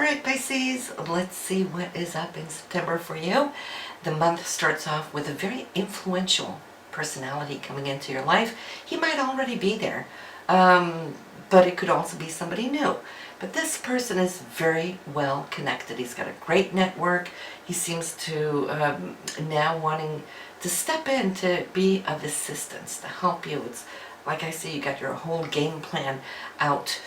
Alright Pisces, let's see what is up in September for you. The month starts off with a very influential personality coming into your life. He might already be there, but it could also be somebody new. But this person is very well connected. He's got a great network. He seems to now wanting to step in to be of assistance, to help you. It's like I see, you got your whole game plan out,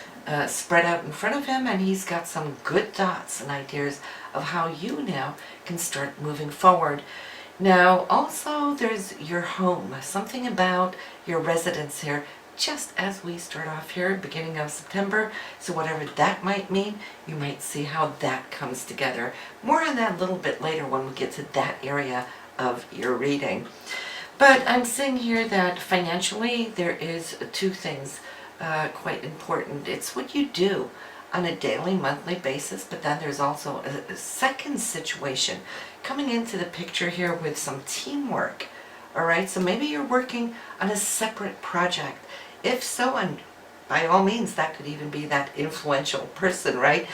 spread out in front of him, and he's got some good thoughts and ideas of how you now can start moving forward. Now, also, there's your home, something about your residence here, just as we start off here, beginning of September. So whatever that might mean, you might see how that comes together. More on that a little bit later when we get to that area of your reading. But I'm seeing here that financially there is two things quite important. It's what you do on a daily, monthly basis, but then there's also a second situation coming into the picture here with some teamwork. Alright, so maybe you're working on a separate project. If so, and by all means, that could even be that influential person, right?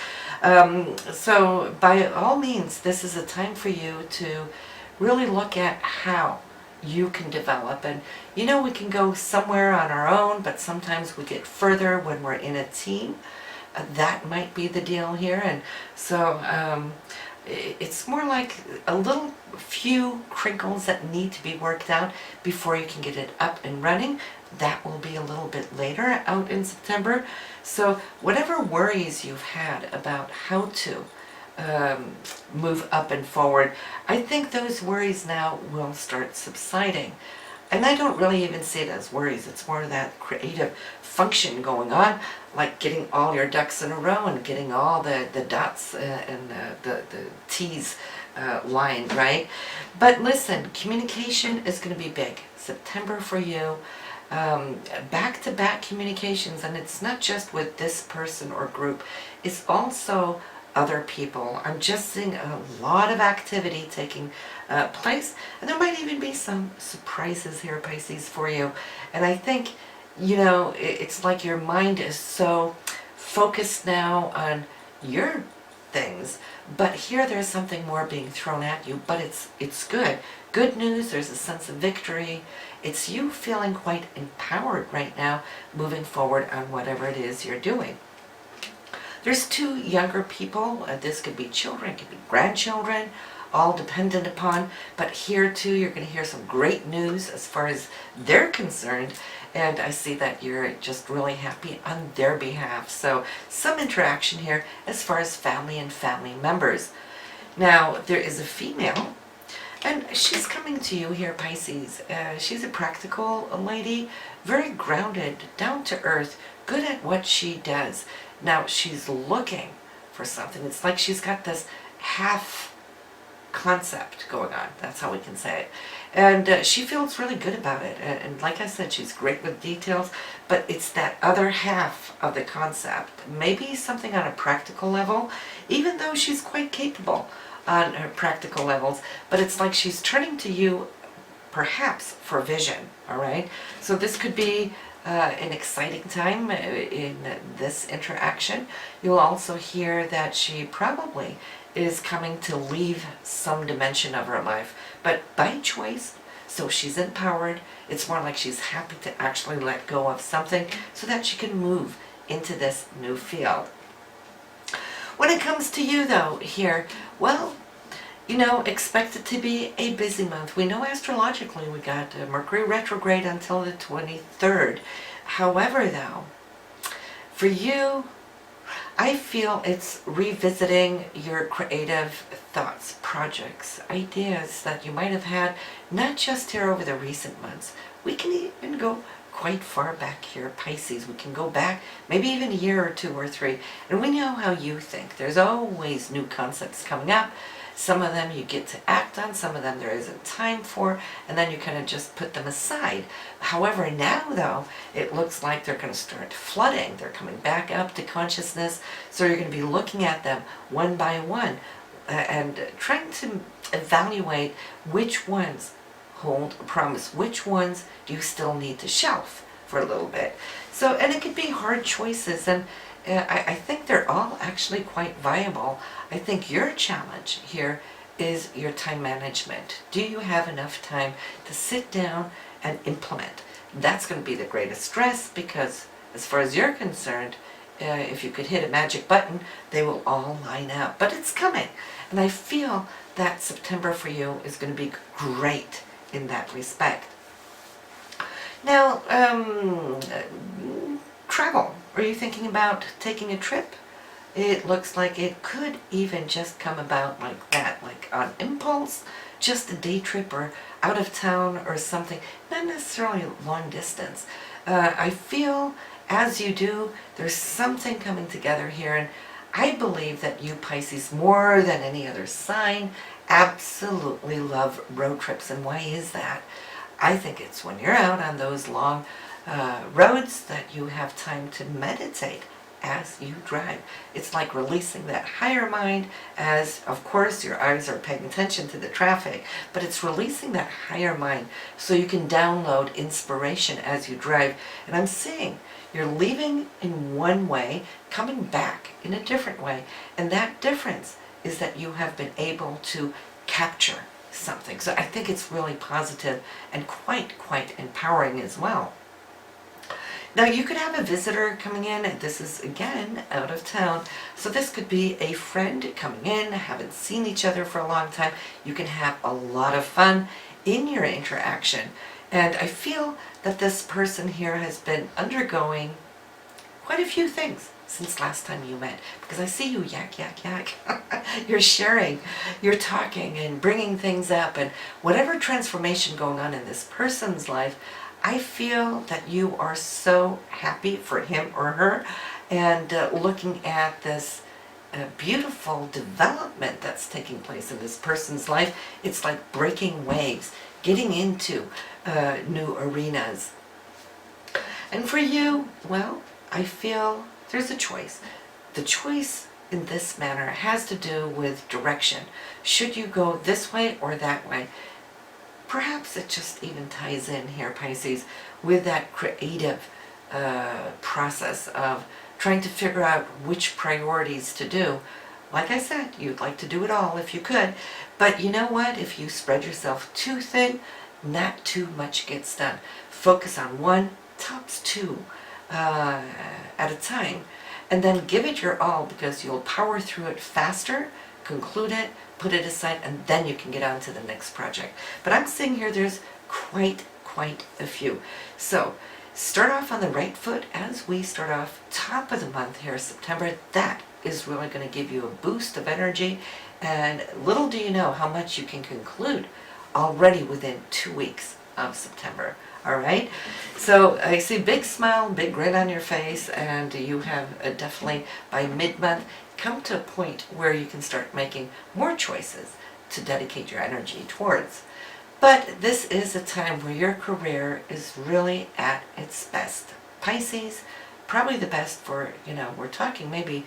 So by all means, this is a time for you to really look at how you can develop. And you know, we can go somewhere on our own, but sometimes we get further when we're in a team. That might be the deal here. And so it's more like a little few crinkles that need to be worked out before you can get it up and running. That will be a little bit later out in September. So whatever worries you've had about how to move up and forward, I think those worries now will start subsiding. And I don't really even see it as worries. It's more of that creative function going on, like getting all your ducks in a row and getting all the dots and the T's lined, right? But listen, communication is going to be big. September for you. Back-to-back communications, and it's not just with this person or group, it's also other people. I'm just seeing a lot of activity taking place, and there might even be some surprises here, Pisces, for you. And I think, you know, it's like your mind is so focused now on your things, but here there's something more being thrown at you, but it's good. Good news, there's a sense of victory. It's you feeling quite empowered right now, moving forward on whatever it is you're doing. There's two younger people. This could be children, it could be grandchildren, all dependent upon. But here too, you're going to hear some great news as far as they're concerned. And I see that you're just really happy on their behalf. So some interaction here as far as family and family members. Now, there is a female, and she's coming to you here, Pisces. She's a practical lady, very grounded, down to earth, good at what she does. Now, she's looking for something. It's like she's got this half concept going on. That's how we can say it. And she feels really good about it. And like I said, she's great with details, but it's that other half of the concept. Maybe something on a practical level, even though she's quite capable on her practical levels, but it's like she's turning to you perhaps for vision. All right, so this could be an exciting time in this interaction. You'll also hear that she probably is coming to leave some dimension of her life, but by choice. So she's empowered. It's more like she's happy to actually let go of something so that she can move into this new field. When it comes to you though here, well, you know, expect it to be a busy month. We know astrologically we got Mercury retrograde until the 23rd. However though, for you, I feel it's revisiting your creative thoughts, projects, ideas that you might have had, not just here over the recent months. We can even go quite far back here, Pisces. We can go back maybe even a year or two or three, and we know how you think. There's always new concepts coming up. Some of them you get to act on, some of them there isn't time for, and then you kind of just put them aside. However, now though, it looks like they're going to start flooding. They're coming back up to consciousness, so you're going to be looking at them one by one and trying to evaluate which ones hold a promise, which ones do you still need to shelf for a little bit. So, and it could be hard choices, and I think they're all actually quite viable. I think your challenge here is your time management. Do you have enough time to sit down and implement? That's going to be the greatest stress, because as far as you're concerned, if you could hit a magic button, they will all line up. But it's coming. And I feel that September for you is going to be great in that respect. Now, travel. Are you thinking about taking a trip? It looks like it could even just come about like that, like on impulse, just a day trip or out of town or something, not necessarily long distance. I feel as you do, there's something coming together here, and I believe that you Pisces, more than any other sign, absolutely love road trips. And why is that? I think it's when you're out on those long roads that you have time to meditate as you drive. It's like releasing that higher mind, as of course your eyes are paying attention to the traffic, but it's releasing that higher mind so you can download inspiration as you drive. And I'm seeing you're leaving in one way, coming back in a different way, and that difference is that you have been able to capture something. So I think it's really positive and quite empowering as well. Now you could have a visitor coming in, and this is again out of town, so this could be a friend coming in, haven't seen each other for a long time. You can have a lot of fun in your interaction, and I feel that this person here has been undergoing quite a few things since last time you met, because I see you yak. You're sharing, you're talking and bringing things up, and whatever transformation going on in this person's life, I feel that you are so happy for him or her, and looking at this beautiful development that's taking place in this person's life. It's like breaking waves, getting into new arenas. And for you, well, I feel there's a choice. The choice in this manner has to do with direction. Should you go this way or that way? Perhaps it just even ties in here, Pisces, with that creative process of trying to figure out which priorities to do. Like I said, you'd like to do it all if you could, but you know what? If you spread yourself too thin, not too much gets done. Focus on one, tops two at a time, and then give it your all, because you'll power through it faster, conclude it, put it aside, and then you can get on to the next project. But I'm seeing here there's quite a few. So start off on the right foot as we start off top of the month here, September. That is really going to give you a boost of energy, and little do you know how much you can conclude already within 2 weeks of September. All right, so I see big smile, big grin on your face, and you have definitely by mid-month come to a point where you can start making more choices to dedicate your energy towards. But this is a time where your career is really at its best. Pisces, probably the best for, we're talking maybe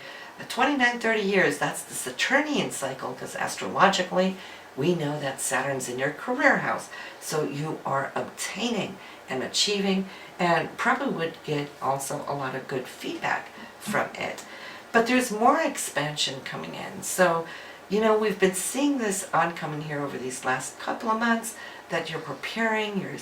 29, 30 years. That's the Saturnian cycle, because astrologically, we know that Saturn's in your career house. So you are obtaining and achieving, and probably would get also a lot of good feedback from it. But there's more expansion coming in. So, we've been seeing this oncoming here over these last couple of months, that you're preparing, you're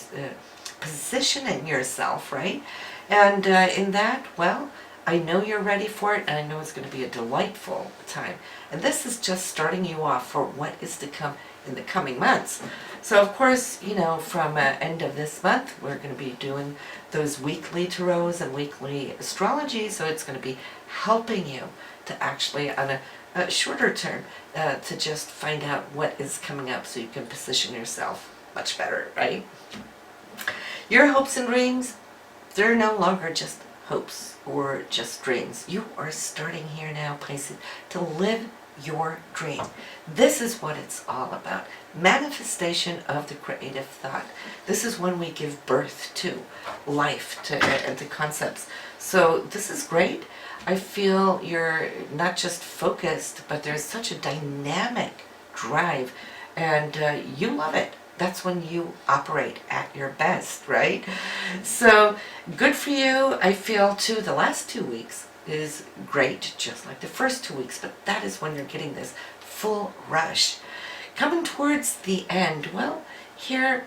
positioning yourself, right? And in that, well, I know you're ready for it, and I know it's going to be a delightful time. And this is just starting you off for what is to come in the coming months. So of course, from end of this month, we're going to be doing those weekly tarots and weekly astrology. So it's going to be helping you to actually, on a shorter term, to just find out what is coming up so you can position yourself much better, right? Your hopes and dreams, they're no longer just hopes or just dreams. You are starting here now, Pisces, to live your dream. This is what it's all about. Manifestation of the creative thought. This is when we give birth to life, and to concepts. So this is great. I feel you're not just focused, but there's such a dynamic drive, and you love it. That's when you operate at your best, right? So good for you. I feel too, the last 2 weeks is great, just like the first 2 weeks, but that is when you're getting this full rush. Coming towards the end, well, here,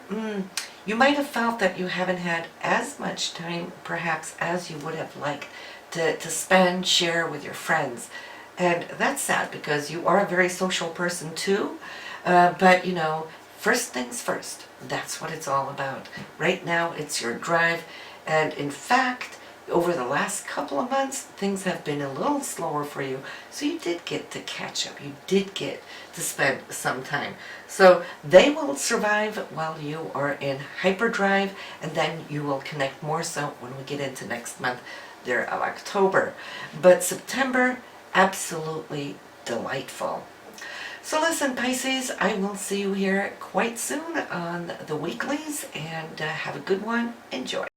you might have felt that you haven't had as much time, perhaps, as you would have liked to spend, share with your friends. And that's sad because you are a very social person too, but you know, first things first, that's what it's all about. Right now, it's your drive, and in fact, over the last couple of months, things have been a little slower for you, so you did get to catch up. You did get to spend some time. So they will survive while you are in hyperdrive, and then you will connect more so when we get into next month there of October. But September, absolutely delightful. So listen, Pisces, I will see you here quite soon on the weeklies, and have a good one. Enjoy.